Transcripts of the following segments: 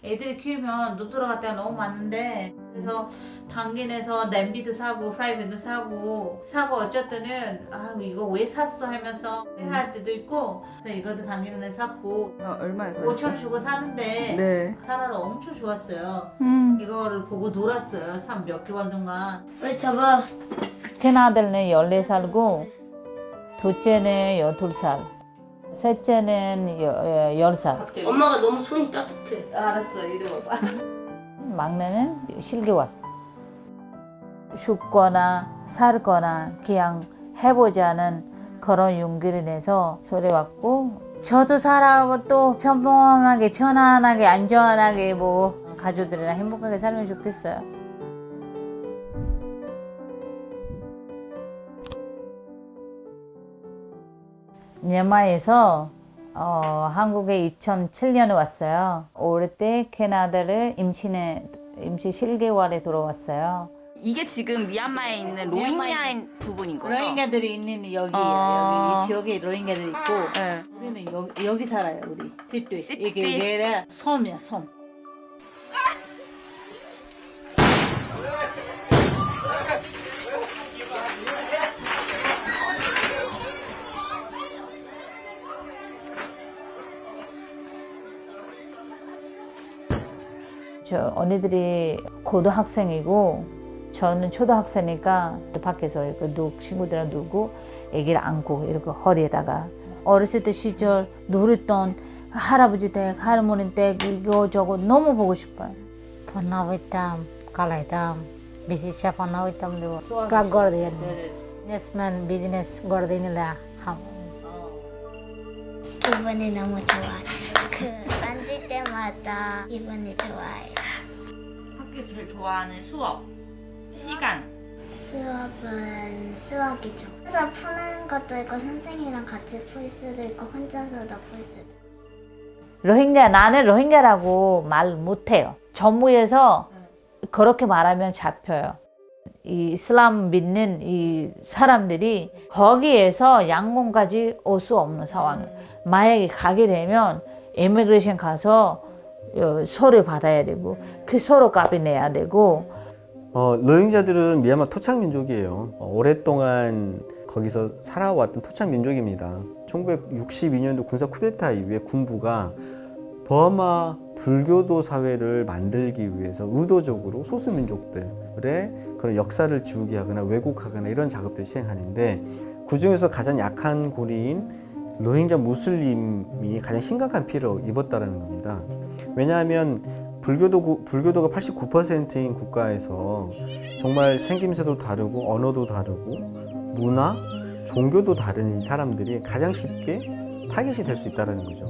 애들이 키우면 눈 돌아갈 때가 너무 많은데 그래서 당긴에서 냄비도 사고 프라이팬도 사고 어쨌든은 아 이거 왜 샀어 하면서 회사할 때도 있고 그래서 이것도 당긴에 샀고 얼마에 5천 주고 사는데 네. 사라로 엄청 좋았어요. 이거를 보고 놀았어요. 몇 개월 동안. 왜 잡아? 큰 아들은 14살고 둘째는 12살 셋째는 10살. 엄마가 너무 손이 따뜻해. 알았어, 이리 와봐. 막내는 7개월. 죽거나 살거나 그냥 해보자는 그런 용기를 내서 소리 왔고 저도 살아가고 또 평범하게 편안하게 안전하게 뭐 가족들이랑 행복하게 살면 좋겠어요. 미얀마에서 한국에 2007년에 왔어요. 올 때 캐나다를 임시 7개월에 들어왔어요. 이게 지금 미얀마에 있는 로힝야인 부분인 거죠? 로힝야들이 있는 여기예요. 아. 여기 지역에 로힝야들 있고 네. 우리는 여기 살아요. 우리 시트에. 시트에? 이게 섬이야, 섬. 저 언니들이 고등학생이고 저는 초등학생이니까 밖에서 친구들이랑 놀고 애기를 안고 이렇게 허리에다가 어렸을 때 시절 놀았던 할아버지 댁, 할머니 댁 이거 저거 너무 보고 싶어요. Pernah hitam, kala hitam, bisnisnya pernah hitam dulu. Plug gordian, businessman bisnis gordian이라 ham. 기분이 너무 좋아요. 만질 때마다 기분이 좋아요. 학교에서 제일 좋아하는 수업, 시간. 수업은 수학이죠. 그래서 푸는 것도 있고 선생님이랑 같이 풀 수도 있고 혼자서도 풀 수도 있고. 로힝야, 나는 로힝야라고 말 못해요. 전무에서 그렇게 말하면 잡혀요. 이 이슬람 믿는 이 사람들이 거기에서 양궁까지 올 수 없는 상황. 만약에 가게 되면 이미그레이션 가서 서류 받아야 되고 그 서류 값이 내야 되고. 로힝자들은 미얀마 토착 민족이에요. 오랫동안 거기서 살아왔던 토착 민족입니다. 1962년도 군사 쿠데타 이후에 군부가 버마 불교도 사회를 만들기 위해서 의도적으로 소수민족들의 그런 역사를 지우게 하거나 왜곡하거나 이런 작업들을 시행하는데 그 중에서 가장 약한 고리인 로힝자 무슬림이 가장 심각한 피해를 입었다는 겁니다. 왜냐하면 불교도가 89%인 국가에서 정말 생김새도 다르고 언어도 다르고 문화, 종교도 다른 이 사람들이 가장 쉽게 타겟이 될 수 있다는 거죠.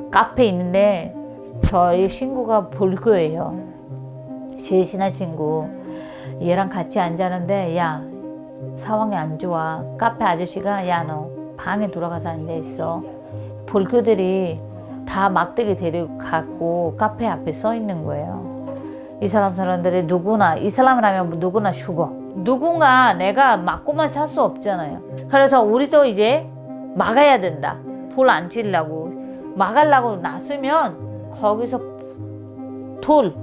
카페 있는데 저희 친구가 불교예요. 제일 친한 친구. 얘랑 같이 앉았는데 야 상황이 안 좋아. 카페 아저씨가 야 너 방에 들어가서 앉아 있어. 불교들이 다 막대기 데려가고 카페 앞에 서 있는 거예요. 이 사람들이 누구나 이슬람이라면 누구나 죽어. 누군가 내가 막고만 살 수 없잖아요. 그래서 우리도 이제 막아야 된다. 불 안 찌려고 막으려고 나서면 거기서 돌,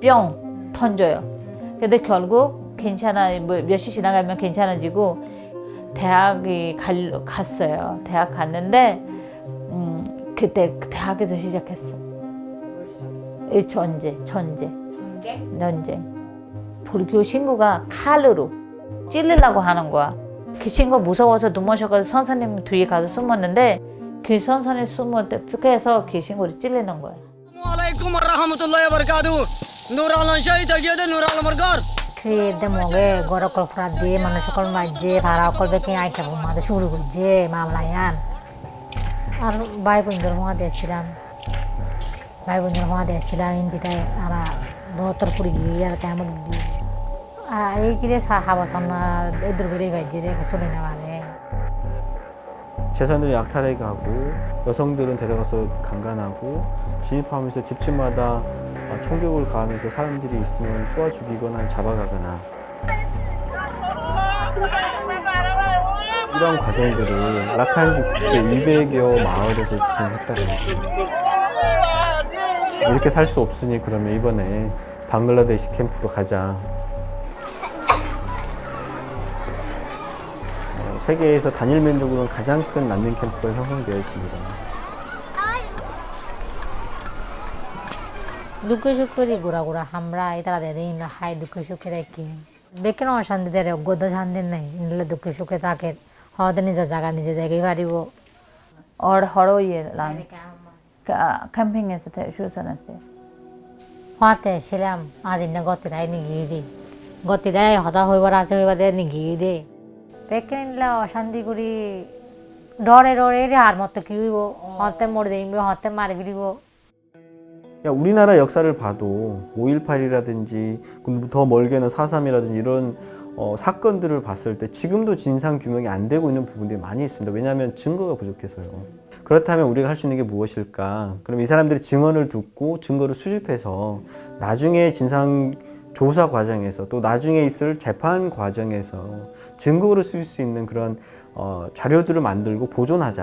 뿅 던져요. 근데 결국 괜찮아. 몇 시 지나가면 괜찮아지고 대학에 갔어요. 대학 갔는데 그때 대학에서 시작했어. 전쟁. 불교 친구가 칼로 찔리려고 하는 거야. 그 친구 무서워서 도망쳐가서 선생님 뒤에 가서 숨었는데 그 선생님 숨을 때 해서 그 친구를 찔리는 거야. Assalamualaikum warahmatullahi wabarakatuh. Nur alam syahid agiyade nur alam margar. Kede moge gorokol fradi, manusukol majje, parakol beking aike bumade shuru gujje, mamlayan. আর ভাই বোনদের মধ্যে ছিলাম হিন্দিতে আমরা দোতর পুরি গিয়ে আর কেমন এই কিরে হাবা선 애들 বেড়ে 가지 되게 소리 나와네. 재산을 약탈해 가고 여성들은 데려가서 강간하고 진입하면서 집집마다 총격을 가하면서 사람들이 있으면 쏘아 죽이거나 잡아가거나 이런 과정들을 라카인주 국내 200여 마을에서 진행했다는 겁니다. 이렇게 살 수 없으니 그러면 이번에 방글라데시 캠프로 가자. 세계에서 단일 민족으로는 가장 큰 난민 캠프가 형성되어 있습니다. দুঃখে সুখ করি ঘোরা ঘোরা আমরা তারা দেই না হাই দুঃখে সুখে রাখি বেকেন অশান্তি দেয় গদ শান্তি নাই নিলে দুঃখে সুখে থাকে হয়তো নিজের জায়গা নিজে জায়গায় পারিব হরইয়ে랑 캠핑에서 휴선한테 হতে ছিলাম আজ ইন্না গতি দেয় নিগিয়ে দিই গতি দেয় হতা হইবার আছে হইবার দেয় নিগিয়ে দেয় বেকে নিলে অশান্তি করি ডরে ডরে আর মতো কি হইব হতে মরে দেইব হতে মারি ফিরিব 우리나라 역사를 봐도 5.18이라든지 더 멀게는 4.3이라든지 이런 사건들을 봤을 때 지금도 진상 규명이 안 되고 있는 부분들이 많이 있습니다. 왜냐하면 증거가 부족해서요. 그렇다면 우리가 할 수 있는 게 무엇일까? 그럼 이 사람들이 증언을 듣고 증거를 수집해서 나중에 진상 조사 과정에서 또 나중에 있을 재판 과정에서 증거로 쓸 수 있는 그런 자료들을 만들고 보존하자.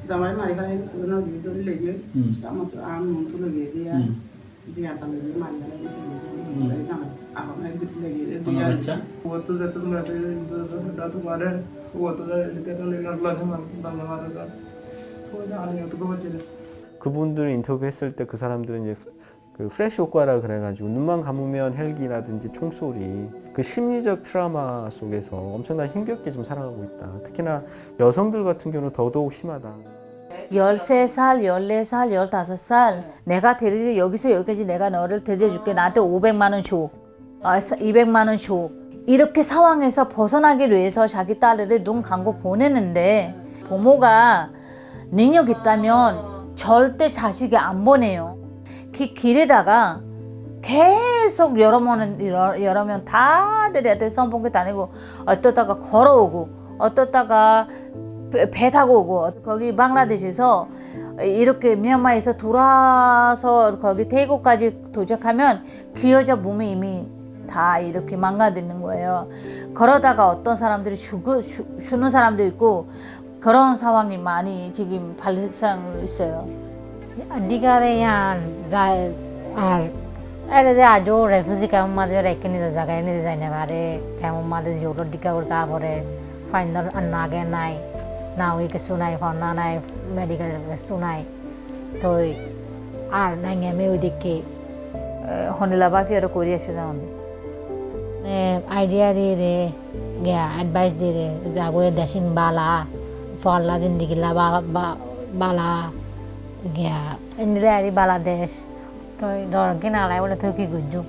Zaman mari kalian sudah nak gitu lagi, sama tu am untuk lagi dia, jika tak lagi mari kalian itu lagi sama, apa nak gitu lagi dia. Waktu itu mereka itu datu kemarin, waktu itu kita lagi lagi mana mana kan, waktu ada yang tu kau cakap. 그분들 인터뷰했을 때 그 사람들은 이제 그 프레시 효과라 그래가지고 눈만 감으면 헬기라든지 총소리 그 심리적 트라우마 속에서 엄청나게 힘겹게 좀 살아가고 있다. 특히나 여성들 같은 경우는 더더욱 심하다. 13살, 14살, 15살 내가 여기서 여기까지 내가 너를 데려줄게. 나한테 500만 원 줘. 200만 원 줘. 이렇게 상황에서 벗어나기 위해서 자기 딸을 눈 감고 보내는데 부모가 능력 있다면 절대 자식이 안 보내요. 길에다가 계속 여러 명 다들 애들 선봉기 다니고 어떠다가 걸어오고 어떠다가 배 타고 오고 거기 방글라데시에서 이렇게 미얀마에서 돌아서 거기 태국까지 도착하면 그 여자 몸이 이미 다 이렇게 망가지는 거예요. 그러다가 어떤 사람들이 죽는 사람도 있고 그런 상황이 많이 지금 발생하고 있어요. अधिकारे यहाँ अरे आज refugee camp मादे रेके नहीं जगह नहीं जाने वाले कैम्प मादे जोरो डिका करता भरे फाइनल अन्नागे नाई ना हुई के सुनाई फन्ना नाई मेडिकल सुनाई तो नहीं में उदिक के होने लगा फिर कोरिया से जाऊँ आइडिया दे दे गया एडवाइस दे दे जागो ये देशिन बाला फॉला जिंदगी ला बाला gaya indira ari Bangladesh to dor kina lai bola to ki gunju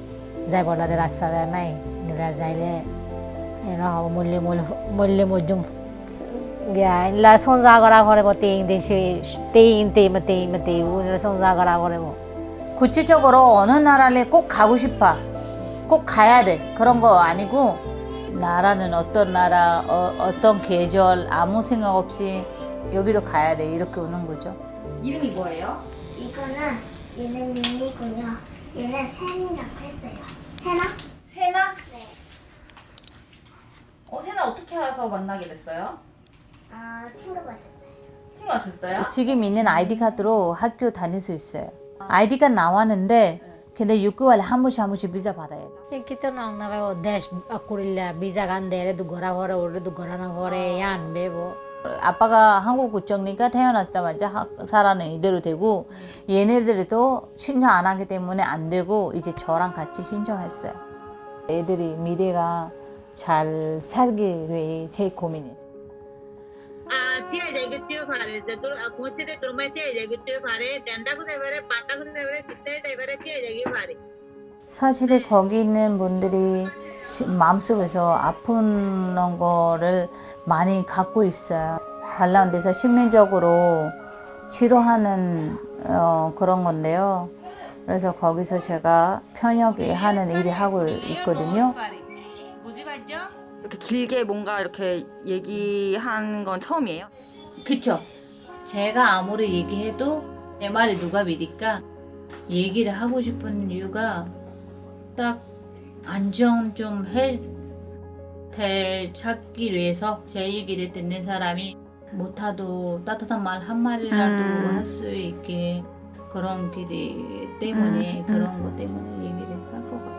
jai bola de rasta de nai indira jaile ena ho molle mojum gaya illa sonja kora pore bo mate 우 sonja kora pore bo 구체적으로 어느 나라를 꼭 가고 싶어. 꼭 가야 돼. 그런 거 아니고 나라는 어떤 나라, 어떤 계절 아무 생각 없이 여기로 가야 돼. 이렇게 오는 거죠. 이름이 뭐예요? 이거는 얘는 미미고요. 얘는 세미라고 했어요. 세나? 세나? 네. 세나 어떻게 와서 만나게 됐어요? 친구가 됐어요. 친구가 됐어요? 지금 있는 아이디 카드로 학교 다닐 수 있어요. 아이디가 나왔는데 근데 6개월에 한 번씩 비자 받아야 돼. kita nang na bo desh akurilla visa gan dere du gora hore ore du gora na hore yan bebo 아빠가 한국 국적이니까 태어났자마자 살아는 이대로 되고 얘네들도 신청 안 하기 때문에 안 되고 이제 저랑 같이 신청했어요. 애들이 미래가 잘 살기 위해 제일 고민이죠. 사실 거기 있는 분들이 마음속에서 아픈 거를 많이 갖고 있어요. 관람돼서 심리적으로 치료하는 그런 건데요. 그래서 거기서 제가 편협이 하는 일을 하고 있거든요. 이렇게 길게 뭔가 이렇게 얘기한 건 처음이에요? 그쵸? 제가 아무리 얘기해도 내 말이 누가 믿을까? 얘기를 하고 싶은 이유가 딱 안정 좀 되찾기 위해서 제 얘기를 듣는 사람이 못하도 따뜻한 말 한마디라도 할 수 있게 그런 길이 때문에 그런 것 때문에 얘기를 할 것 같아요.